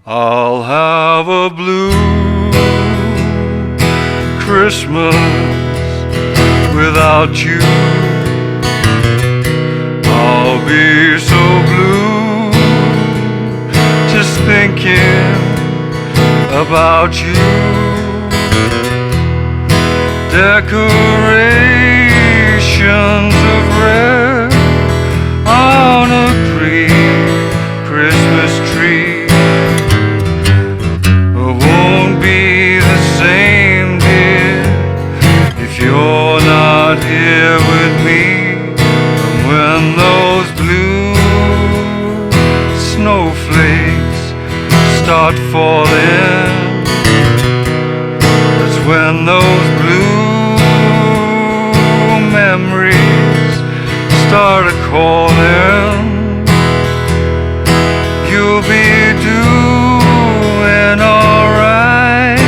I'll have a blue Christmas without you. I'll be so blue just thinking about you. Decorations of red on a pre-Christmas tree won't be the same, dear, if you're not here with me. And when those blue snowflakes start falling, that's when those blue memories start a-calling. You'll be doing alright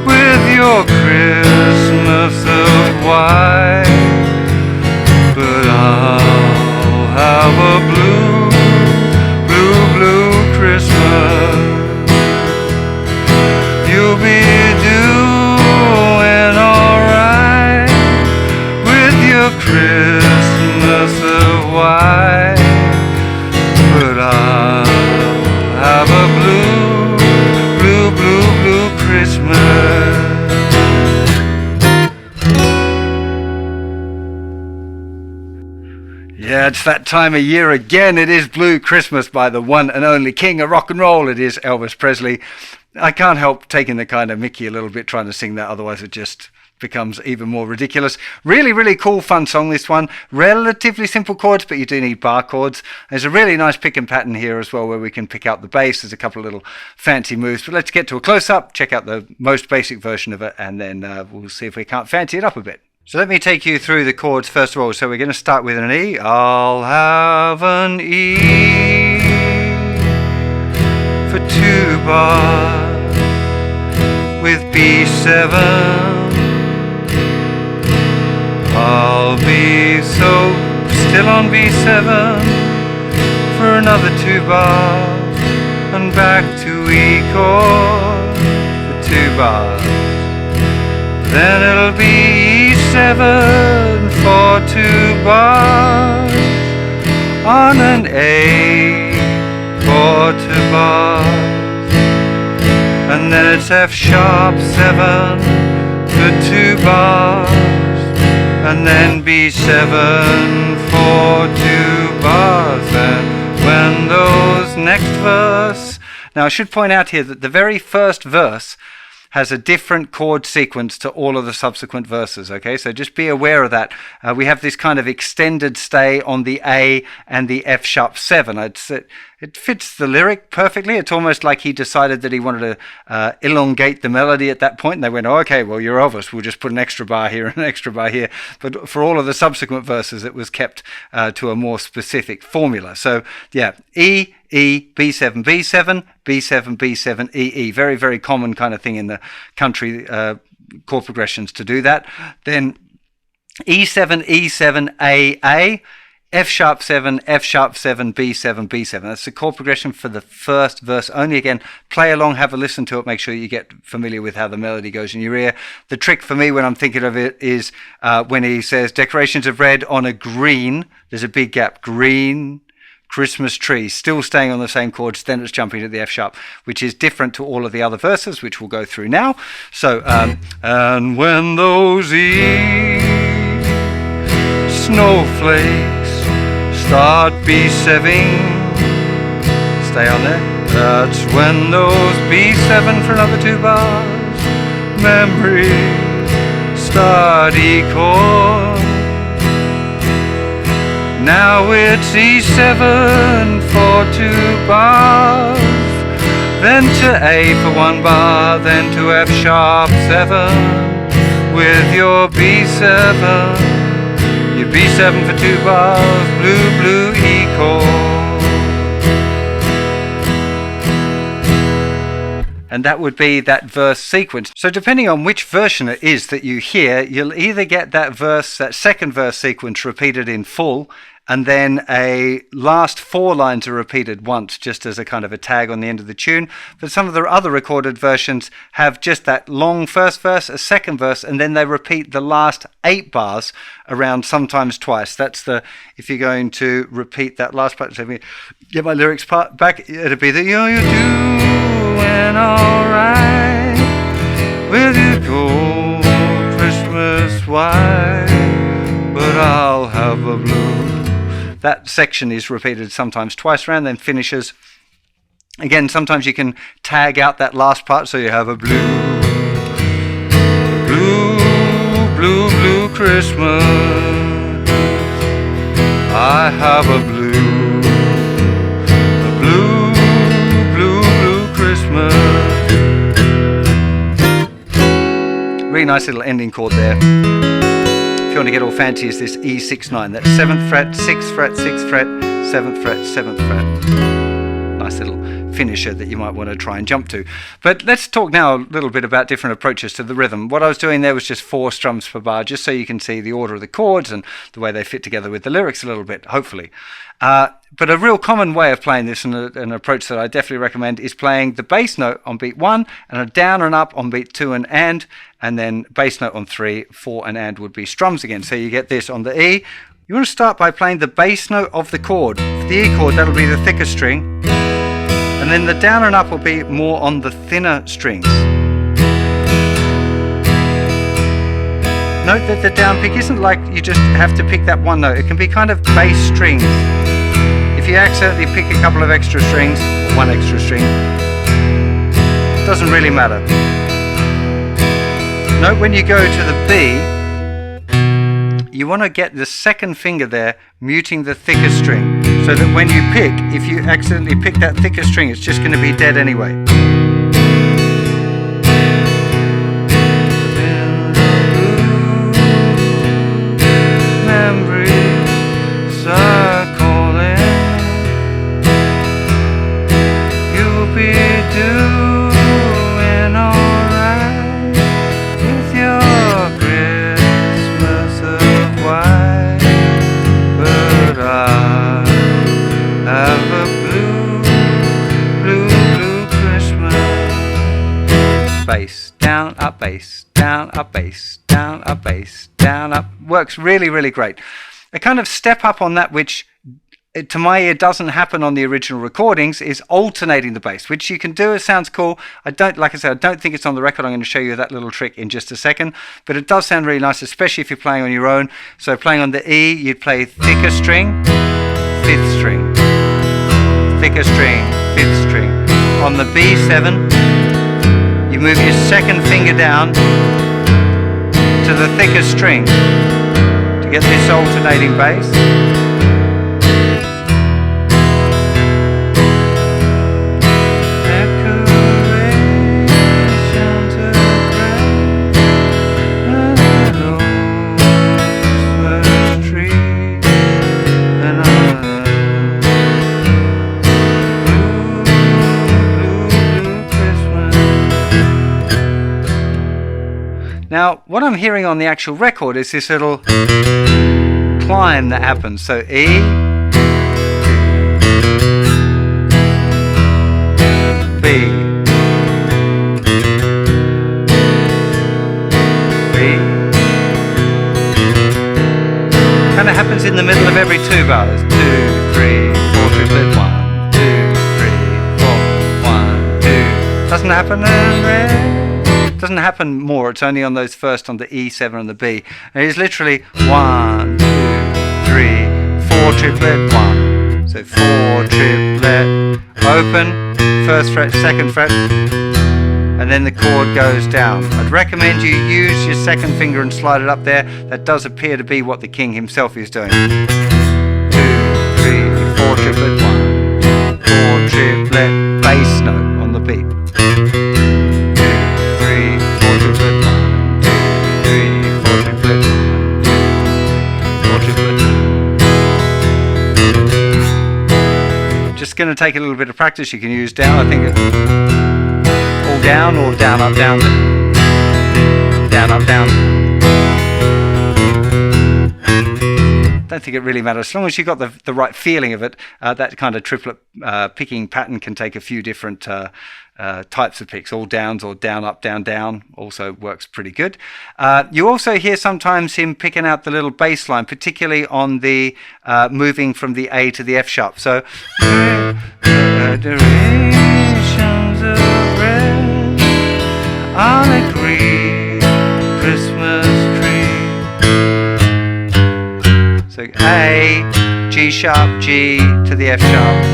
with your Christmas of white, but I'll have a blue, blue, blue Christmas. You'll be doing alright with your Christmas of white, but I'll have a blue, blue, blue, blue Christmas. Yeah, it's that time of year again. It is Blue Christmas by the one and only king of rock and roll. It is Elvis Presley. I can't help taking the kind of Mickey a little bit trying to sing that, otherwise it just becomes even more ridiculous. Really, really cool, fun song, this one. Relatively simple chords, but you do need bar chords. There's a really nice picking pattern here as well where we can pick out the bass. There's a couple of little fancy moves, but let's get to a close-up, check out the most basic version of it, and then we'll see if we can't fancy it up a bit. So let me take you through the chords first of all. So we're going to start with an E. I'll have an E for 2 bars with B7. I'll be still on B7 for another 2 bars and back to E chord for 2 bars. Then it'll be E7 for 2 bars on an A for 2 bars, and then it's F sharp 7 for 2 bars, and then B7 for 2 bars. And when those next verse, now I should point out here that the very first verse has a different chord sequence to all of the subsequent verses, okay? So just be aware of that. We have this kind of extended stay on the A and the F sharp 7. It fits the lyric perfectly. It's almost like he decided that he wanted to elongate the melody at that point, and they went, oh, okay, well, you're Elvis, we'll just put an extra bar here and an extra bar here. But for all of the subsequent verses, it was kept to a more specific formula. So, yeah, E, E, B7, B7, B7, B7, E, E. Very, very common kind of thing in the country chord progressions to do that. Then E7, E7, A, A, F sharp 7, F sharp 7, B7, B7. That's the chord progression for the first verse only. Again, play along, have a listen to it, make sure you get familiar with how the melody goes in your ear. The trick for me when I'm thinking of it is when he says decorations of red on a green, there's a big gap, green Christmas tree, still staying on the same chords, then it's jumping to the F sharp, which is different to all of the other verses, which we'll go through now. So, and when those snowflakes start B7, stay on there, that's when those B7 for another 2 bars, memories start E chord. Now it's E7 for 2 bars, then to A for 1 bar, then to F sharp 7 with your B7, your B7 for 2 bars, blue, blue, E chord. And that would be that verse sequence. So depending on which version it is that you hear, you'll either get that verse, that second verse sequence repeated in full and then a last 4 lines are repeated once, just as a kind of a tag on the end of the tune. But some of the other recorded versions have just that long first verse, a second verse, and then they repeat the last 8 bars around, sometimes twice. That's if you're going to repeat that last part, let me get my lyrics part back, it'll be the you're doing alright with your gold Christmas white, but I'll have a blue. That section is repeated sometimes twice around, then finishes. Again, sometimes you can tag out that last part, so you have a blue, blue, blue, blue Christmas. I have a blue, blue, blue, blue Christmas. Really nice little ending chord there. If you want to get all fancy, is this E6/9. That's 7th fret, 6th fret, 6th fret, 7th fret, 7th fret. Nice little finisher that you might want to try and jump to. But let's talk now a little bit about different approaches to the rhythm. What I was doing there was just 4 strums per bar, just so you can see the order of the chords and the way they fit together with the lyrics a little bit, hopefully. But a real common way of playing this, and an approach that I definitely recommend, is playing the bass note on beat 1 and a down and up on beat 2 and then bass note on 3, 4 and would be strums again. So you get this on the E. You want to start by playing the bass note of the chord. For the E chord, that'll be the thicker string. And then the down and up will be more on the thinner strings. Note that the down pick isn't like you just have to pick that one note. It can be kind of bass strings. If you accidentally pick a couple of extra strings, or 1 extra string, it doesn't really matter. Note when you go to the B, you want to get the second finger there muting the thicker string, so that when you pick, if you accidentally pick that thicker string, it's just going to be dead anyway. Memories are calling, you'll be doing alright with your Christmas of white, but I have a blue, blue, blue Christmas. Bass, down, up, bass, down, up, bass, down, up, bass, down, up. Works really, really great. A kind of step up on that, which to my ear doesn't happen on the original recordings, is alternating the bass, which you can do. It sounds cool. Like I said, I don't think it's on the record. I'm going to show you that little trick in just a second, but it does sound really nice, especially if you're playing on your own. So playing on the E, you'd play thicker string, 5th string, thicker string, 5th string. On the B7, you move your second finger down to the thicker string to get this alternating bass. Now, what I'm hearing on the actual record is this little climb that happens. So E, B, B. Kind of happens in the middle of every 2 bars. 2, 3, 4, triplet, 1, 2, 3, 4, 1, 2. Doesn't happen then. Doesn't happen more. It's only on those first, on the E7 and the B. And it is literally 1, 2, 3, 4 triplet, 1. So 4 triplet, open, 1st fret, 2nd fret, and then the chord goes down. I'd recommend you use your 2nd finger and slide it up there. That does appear to be what the king himself is doing. 2, 3, 4 triplet, 1, 4 triplet, bass note on the beat. Just going to take a little bit of practice. You can use down, I think, all down or down, up, down, down, up, down. don't think it really matters. As long as you've got the right feeling of it, that kind of triplet picking pattern can take a few different types of picks, all downs or down, up, down, down, also works pretty good. You also hear sometimes him picking out the little bass line, particularly on the moving from the A to the F sharp. So, adorations of red on a green Christmas tree. So A, G sharp, G to the F sharp.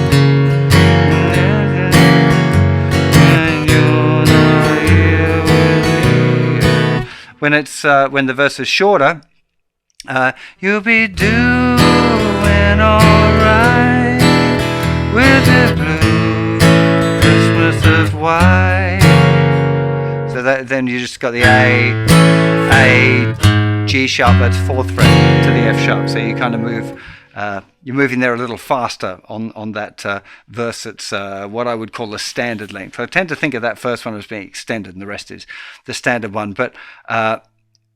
When it's when the verse is shorter, you'll be doing alright with the blue Christmas of white. So that, then you just got the A, G sharp. That's 4th fret to the F sharp. So you kind of move. You're moving there a little faster on that verse. It's what I would call the standard length. I tend to think of that first one as being extended and the rest is the standard one. But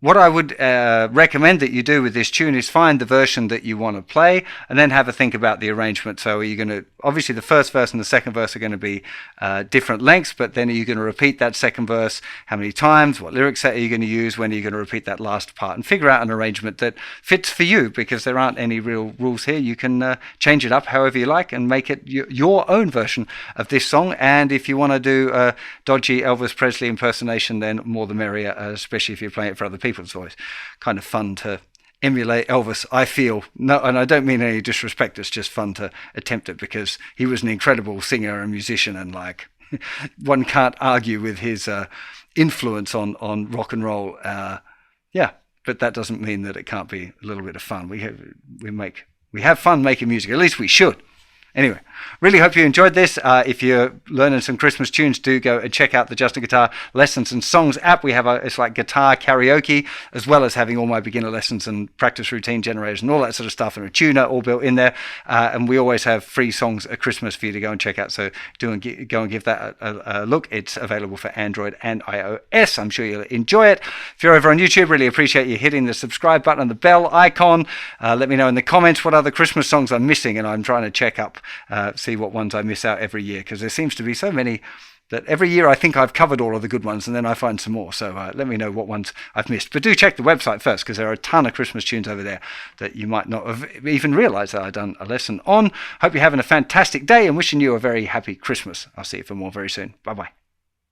what I would recommend that you do with this tune is find the version that you want to play and then have a think about the arrangement. So are you going to, obviously the first verse and the second verse are going to be different lengths, but then are you going to repeat that second verse how many times? What lyric set are you going to use? When are you going to repeat that last part? And figure out an arrangement that fits for you, because there aren't any real rules here. You can change it up however you like and make it your own version of this song. And if you want to do a dodgy Elvis Presley impersonation, then more the merrier, especially if you're playing it for other people. It's always kind of fun to emulate Elvis, I feel. No, and I don't mean any disrespect, it's just fun to attempt it because he was an incredible singer and musician, and like one can't argue with his influence on rock and roll. Yeah, but that doesn't mean that it can't be a little bit of fun. We have fun making music, at least we should. Anyway, really hope you enjoyed this. If you're learning some Christmas tunes, do go and check out the Justin Guitar Lessons and Songs app. We have it's like guitar karaoke, as well as having all my beginner lessons and practice routine generators and all that sort of stuff, and a tuner all built in there. And we always have free songs at Christmas for you to go and check out. So go and give that a look. It's available for Android and iOS. I'm sure you'll enjoy it. If you're over on YouTube, really appreciate you hitting the subscribe button and the bell icon. Let me know in the comments what other Christmas songs I'm missing, and I'm trying to check up. See what ones I miss out every year, because there seems to be so many that every year I think I've covered all of the good ones and then I find some more. So let me know what ones I've missed. But do check the website first, because there are a ton of Christmas tunes over there that you might not have even realized that I've done a lesson on. Hope you're having a fantastic day and wishing you a very happy Christmas. I'll see you for more very soon. Bye-bye.